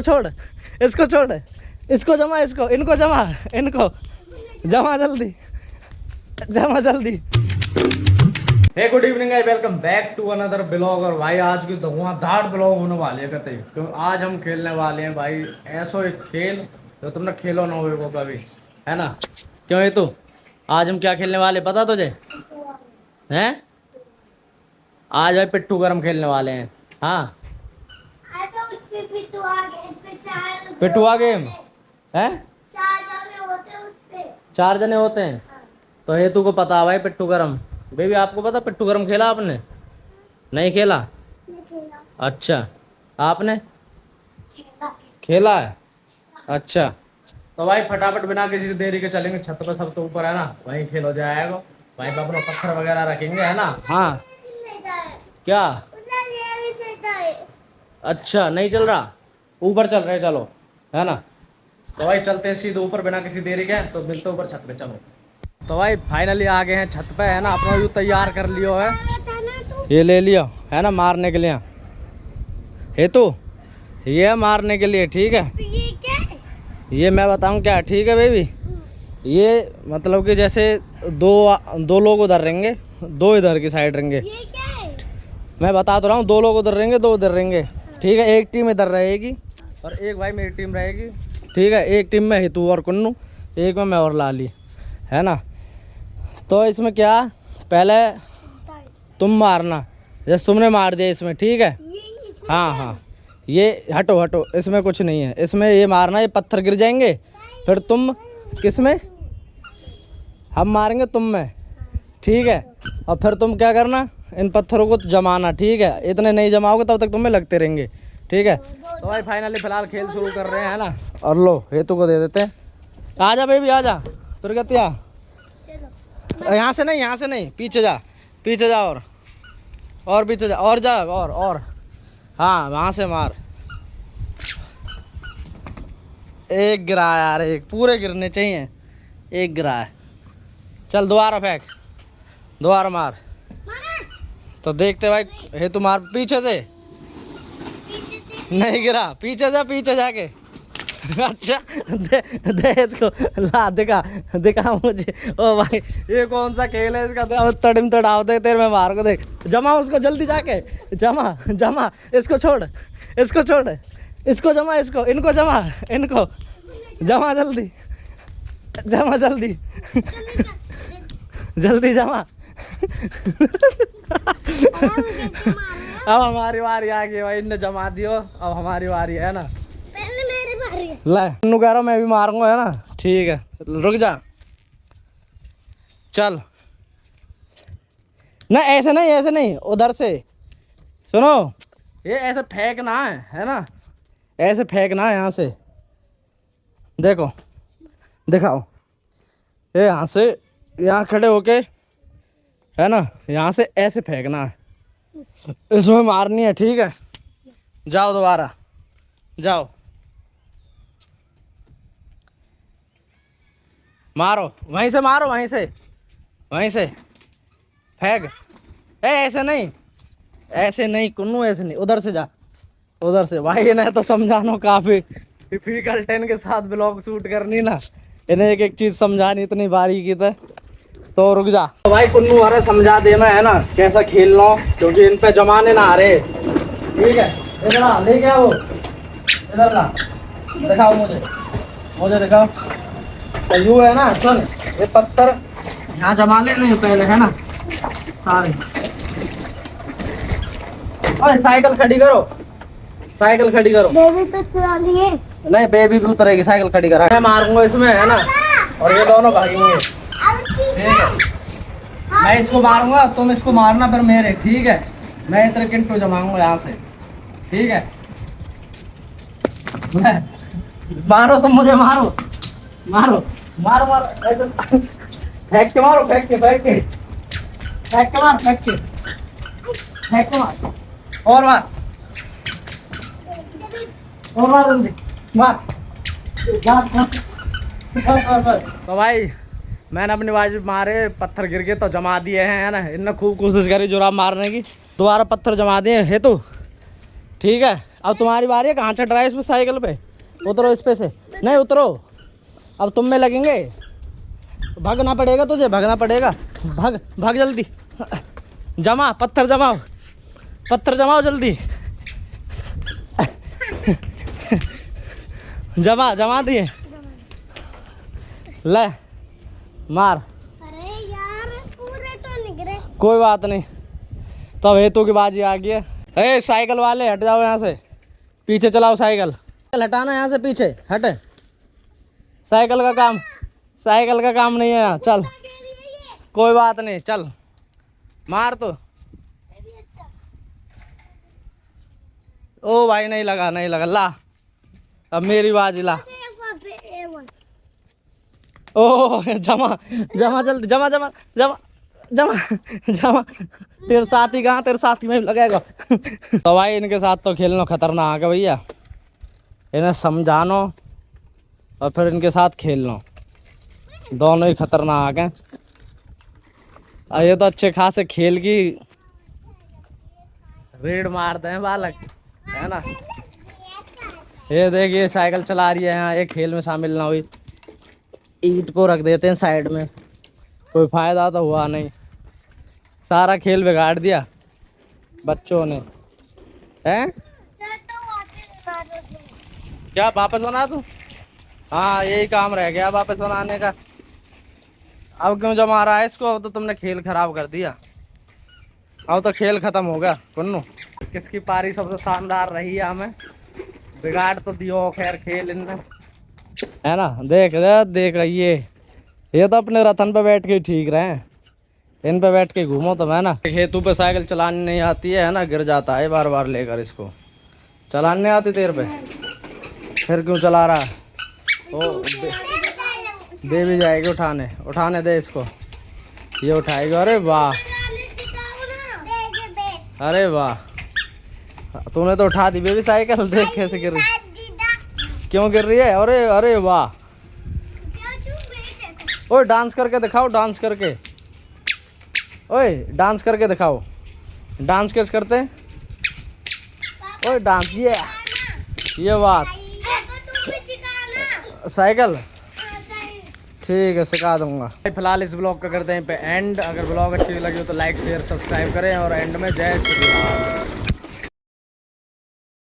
छोड़, इसको छोड़, इसको जमा, इसको, इनको जमा, इनको जमा जल्दी, जमा जल्दी। Hey good evening guys, welcome back to another blog. और भाई आज की धुआंधार ब्लॉग होने वाले है कहते, क्योंकि आज हम खेलने वाले हैं भाई ऐसा एक खेल जो तुमने खेलो ना हो कभी, है ना? क्यों है तू? आज हम क्या खेलने वाले पता तुझे? हैं? आज भाई पिट्ठू गरम खेलने वाले हैं। हाँ, पिट्ठुआ गेम है। 4 जने होते हैं। तो हेतु को पता है भाई पिट्ठू गरम। बेबी आपको पता पिट्ठू गरम खेला आपने? नहीं खेला? अच्छा, आपने खेला है? अच्छा, तो भाई फटाफट बिना किसी देरी के चलेंगे छत पर, सब तो ऊपर है ना, वहीं खेल हो जाएगा। वहीं पर अपना पत्थर वगैरह रखेंगे, है ना? हाँ, क्या? अच्छा, नहीं चल रहा, ऊपर चल रहे, चलो, है ना? तो भाई चलते हैं सीधे ऊपर बिना किसी देरी के, तो मिलते ऊपर छत पे, चलो। तो भाई फाइनली आ गए हैं छत पे, है ना? अपना यू तैयार कर लियो है, ये ले लियो, है ना, मारने के लिए। हेतु ये मारने के लिए, ठीक है? ये मैं बताऊं क्या, ठीक है बेबी? ये मतलब कि जैसे दो लोग उधर रहेंगे, 2 इधर की साइड रहेंगे। मैं बता तो रहा हूँ, 2 लोग उधर रहेंगे, 2 उधर रहेंगे, ठीक है? एक टीम इधर रहेगी और एक भाई मेरी टीम रहेगी, ठीक है? एक टीम में हेतु और कुन्नू, एक में मैं और लाली, है ना? तो इसमें क्या, पहले तुम मारना, जैसे तुमने मार दिया इसमें, ठीक है? हाँ हाँ, ये हटो हटो, इसमें कुछ नहीं है, इसमें ये मारना, ये पत्थर गिर जाएंगे, फिर तुम किस में, हम मारेंगे तुम में, ठीक है? और फिर तुम क्या करना, इन पत्थरों को जमाना, ठीक है? इतने नहीं जमाओगे तब तक तुम्हें लगते रहेंगे, ठीक है? तो भाई फाइनली फिलहाल खेल शुरू कर रहे हैं, है ना? और लो हेतु को दे देते हैं। आजा बेबी आजा, दुर्गतिया, यहाँ से नहीं, यहाँ से नहीं, पीछे जा, पीछे जा, और पीछे जा, और जा, और हाँ, वहाँ से मार। एक गिरा यार, एक पूरे गिरने चाहिए, एक गिरा है। चल दोबारा फेंक, दोबारा मार। तो देखते भाई, हेतु मार पीछे से, नहीं गिरा, पीछे जा, पीछे जाके। अच्छा, दे इसको, ला दिखा, दिखा मुझे। ओ भाई ये कौन सा खेल है इसका? तड़िम तड़ाव दे तेरे में, मार को देख, जमा उसको जल्दी जाके, जमा जमा, इसको छोड़, इसको छोड़, इसको जमा, इसको, इनको जमा, इनको जमा जल्दी, जमा जल्दी, जल्दी जमा। अब हमारी बारी आ गई भाई, इनने जमा दियो, अब हमारी बारी है ना? पहले मेरी बारी है। ले नुकारा, मैं भी मारूंगा, है ना? ठीक है, रुक जा, चल। ना ऐसे नहीं, ऐसे नहीं, उधर से सुनो, ये ऐसे फेंकना है ना? ऐसे फेंकना है यहाँ से, देखो, दिखाओ, ये यहाँ से, यहाँ खड़े होके, है ना? यहाँ से ऐसे फेंकना है, इसमें मारनी है, ठीक है? जाओ दोबारा, जाओ मारो, वहीं से मारो, वहीं से, वहीं से फेंक। ऐसे नहीं, ऐसे नहीं कुन्नू, ऐसे नहीं, उधर से जा, उधर से। भाई इन्हें तो समझाना काफ़ी डिफिकल्ट है, इनके साथ ब्लॉग शूट करनी ना, इन्हें एक एक चीज़ समझानी इतनी बारीकी था। तो रुक जा तो भाई, कुन्नू अरे समझा देना, है ना, कैसा खेलना, क्योंकि इन पे जमाने ना आ रहे, ठीक है? इधर आ, ले क्या वो, इधर ला, दिखाओ मुझे, मुझे दिखाओ। तो यूँ है ना, सुन, ये पत्थर यहाँ जमा लेने पहले, है ना, सारे। अरे साइकिल खड़ी करो, साइकिल खड़ी करो। बेबी पे उतरेगी? नहीं, बेबी भी उतरेगी, साइकिल खड़ी करा। मैं मारूंगा इसमें, है ना, और ये दोनों भागेंगे, ठीक है? मैं इसको मारूंगा, तुम इसको मारना फिर मेरे, ठीक है? मैं इतने किंटू जमाऊंगा यहाँ से, ठीक है? मारो तुम मुझे, मारो मारो मारो मारो, फेंक के मारो, फेंक के, फेंक के, फेंक के मार, फेंक के, फेंक के मार, और मार, और मार जल्दी, मार। तो भाई मैंने अपनी बाजी मारे, पत्थर गिर गए तो जमा दिए हैं, है ना? इनने खूब कोशिश करी जुराब मारने की, दोबारा पत्थर जमा दिए हेतु, ठीक है? अब तुम्हारी बारी है, कहाँ चढ़ रहा है इस पे साइकिल पे? उतरो इस पे से, नहीं उतरो, अब तुम में लगेंगे। भागना पड़ेगा तुझे, भागना पड़ेगा, भाग भाग जल्दी। जमा पत्थर जमाओ, पत्थर जमाओ जल्दी। जमा दिए, ले मार। अरे यार पूरे तो निकले। कोई बात नहीं, तो हेतु की बाजी आ गई है। ए साइकिल वाले हट जाओ यहाँ से, पीछे चलाओ साइकिल। हटाना यहाँ से, पीछे हटे। साइकिल का काम नहीं है यहाँ, चल कोई बात नहीं, चल मार तो। ओ भाई नहीं लगा, ला अब मेरी बाजी, ला। ओ जमा जल्दी, जमा। तेरे साथी कहाँ, तेरे साथी में भी लगेगा। तो भाई इनके साथ तो खेलना खतरनाक है भैया, इन्हें समझानो और फिर इनके साथ खेलना, दोनों ही खतरनाक हैं। और ये तो अच्छे खासे खेल की रेड मारते हैं बालक, है ना। ये देखिए साइकिल चला रही है यहाँ, एक खेल में शामिल ना हुई। ईंट को रख देते हैं साइड में, कोई फायदा तो हुआ नहीं, सारा खेल बिगाड़ दिया बच्चों ने, हैं? क्या वापस बना दूं? हाँ यही काम रह गया वापस बनाने का। अब क्यों जमा रहा है इसको? अब तो तुमने खेल खराब कर दिया, अब तो खेल खत्म हो गया। कुन्नू किसकी पारी सबसे शानदार रही है, हमें बिगाड़ तो दियो खैर खेल इनने, है ना। देख ये तो अपने रतन पे बैठ के ठीक रहे हैं, इन पे बैठ के घूमो तो, है ना। हेतु पे साइकिल चलानी नहीं आती है ना, गिर जाता है बार बार लेकर इसको। चलाने नहीं आती तेरे पे, फिर क्यों चला रहा है? ओ बेबी जाएगी उठाने दे इसको, ये उठाएगी। अरे वाह, अरे वाह, तूने तो उठा दी बेबी साइकिल, देख कैसे गिर रही, क्यों गिर रही है? अरे वाह, ओए डांस करके दिखाओ, डांस करके दिखाओ। डांस कैसे करते हैं? ओए डांस, ये बात साइकिल ठीक है, सिखा दूंगा। फिलहाल इस ब्लॉग का करते हैं पे एंड। अगर ब्लॉग अच्छी लगी हो तो लाइक शेयर सब्सक्राइब करें, और एंड में जय श्री राम।